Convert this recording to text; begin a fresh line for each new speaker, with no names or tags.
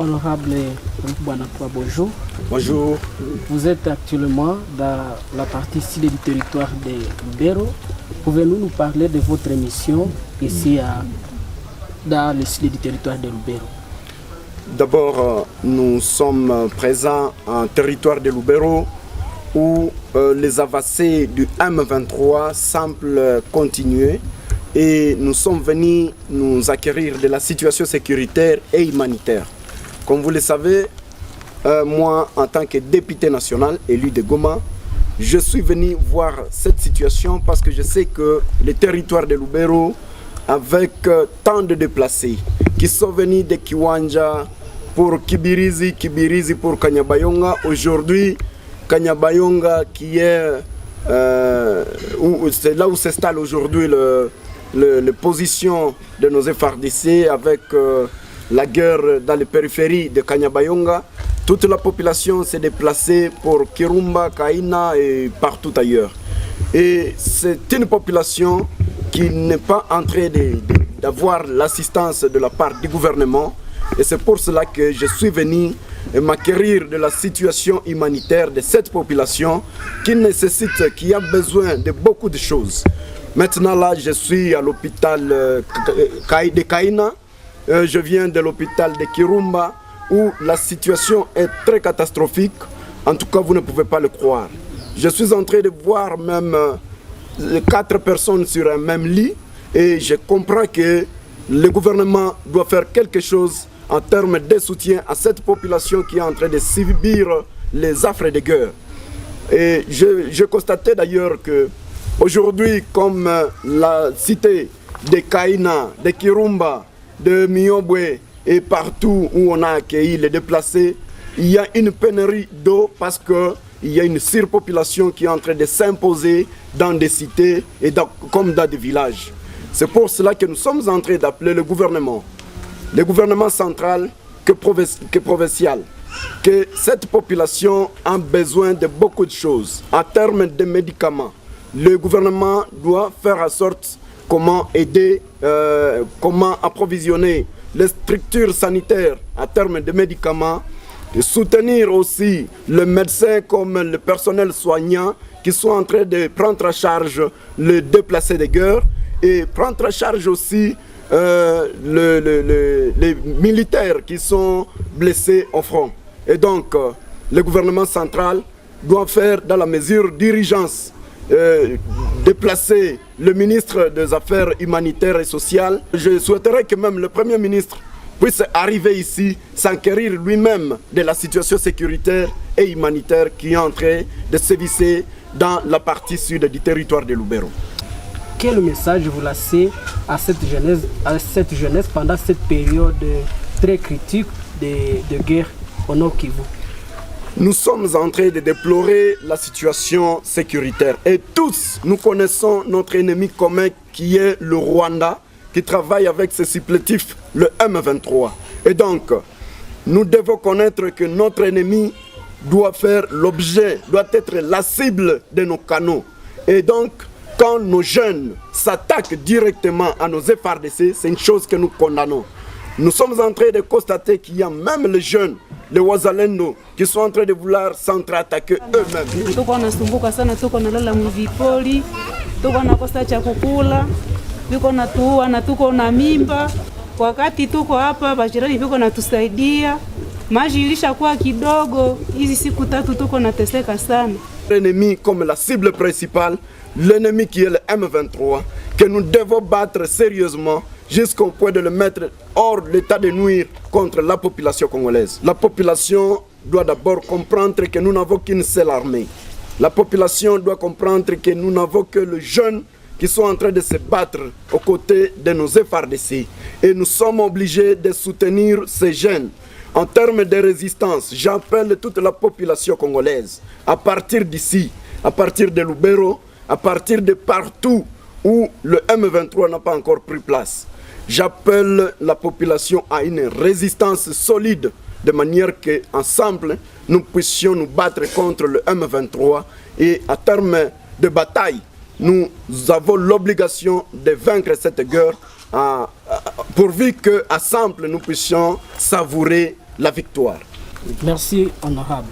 Honorable Boanakwa, bonjour.
Bonjour.
Vous êtes actuellement dans la partie sud du territoire de Lubero. Pouvez-vous nous parler de votre mission ici dans le sud du territoire de Lubero?
D'abord, nous sommes présents en territoire de Lubero où les avancées du M23 semblent continuer et nous sommes venus nous acquérir de la situation sécuritaire et humanitaire. Comme vous le savez, moi, en tant que député national élu de Goma, je suis venu voir cette situation parce que je sais que le territoire de Lubero, avec tant de déplacés qui sont venus de Kiwanja pour Kibirizi, Kibirizi pour Kanyabayonga, aujourd'hui, Kanyabayonga qui est c'est là où s'installe aujourd'hui les positions de nos FARDC avec la guerre dans les périphéries de Kanyabayonga. Toute la population s'est déplacée pour Kirumba, Kaina et partout ailleurs. Et c'est une population qui n'est pas en train d'avoir l'assistance de la part du gouvernement. Et c'est pour cela que je suis venu m'acquérir de la situation humanitaire de cette population qui nécessite, qui a besoin de beaucoup de choses. Maintenant là, je suis à l'hôpital de Kaina. Je viens de l'hôpital de Kirumba où la situation est très catastrophique. En tout cas, vous ne pouvez pas le croire. Je suis en train de voir même 4 personnes sur un même lit et je comprends que le gouvernement doit faire quelque chose en termes de soutien à cette population qui est en train de subir les affres de guerre. Et je constatais d'ailleurs que aujourd'hui, comme la cité de Kaina, de Kirumba, de Miobwe et partout où on a accueilli les déplacés, il y a une pénurie d'eau parce qu'il y a une surpopulation qui est en train de s'imposer dans des cités et comme dans des villages. C'est pour cela que nous sommes en train d'appeler le gouvernement central que provincial, que cette population a besoin de beaucoup de choses. En termes de médicaments, le gouvernement doit faire en sorte comment aider, comment approvisionner les structures sanitaires en termes de médicaments, de soutenir aussi les médecins comme le personnel soignant qui sont en train de prendre en charge les déplacés de guerre et prendre en charge aussi les militaires qui sont blessés au front. Et donc, le gouvernement central doit faire dans la mesure d'urgence déplacer le ministre des Affaires humanitaires et sociales. Je souhaiterais que même le Premier ministre puisse arriver ici, s'enquérir lui-même de la situation sécuritaire et humanitaire qui est en train de sévisser dans la partie sud du territoire de Lubero.
Quel message vous laissez à cette jeunesse pendant cette période très critique de guerre au Nord Kivu?
Nous sommes en train de déplorer la situation sécuritaire et tous nous connaissons notre ennemi commun qui est le Rwanda qui travaille avec ses supplétifs, le M23. Et donc, nous devons connaître que notre ennemi doit faire l'objet, doit être la cible de nos canaux. Et donc, quand nos jeunes s'attaquent directement à nos FARDC, c'est une chose que nous condamnons. Nous sommes en train de constater qu'il y a même les jeunes, les Wazalendo, qui sont en train de vouloir s'entre-attaquer eux-mêmes.
Wakati tuko hapa bajirani viko natusaidia, maji ilishakuwa kidogo, hizi siku 3 tuko nateseka sana.
L'ennemi comme la cible principale, l'ennemi qui est le M23, que nous devons battre sérieusement jusqu'au point de le mettre hors l'état de nuire contre la population congolaise. La population doit d'abord comprendre que nous n'avons qu'une seule armée. La population doit comprendre que nous n'avons que les jeunes qui sont en train de se battre aux côtés de nos FARDC. Et nous sommes obligés de soutenir ces jeunes. En termes de résistance, j'appelle toute la population congolaise, à partir d'ici, à partir de Lubero, à partir de partout où le M23 n'a pas encore pris place. J'appelle la population à une résistance solide, de manière qu'ensemble, nous puissions nous battre contre le M23 et à terme de bataille, nous avons l'obligation de vaincre cette guerre pourvu qu'ensemble nous puissions savourer la victoire.
Merci, honorable.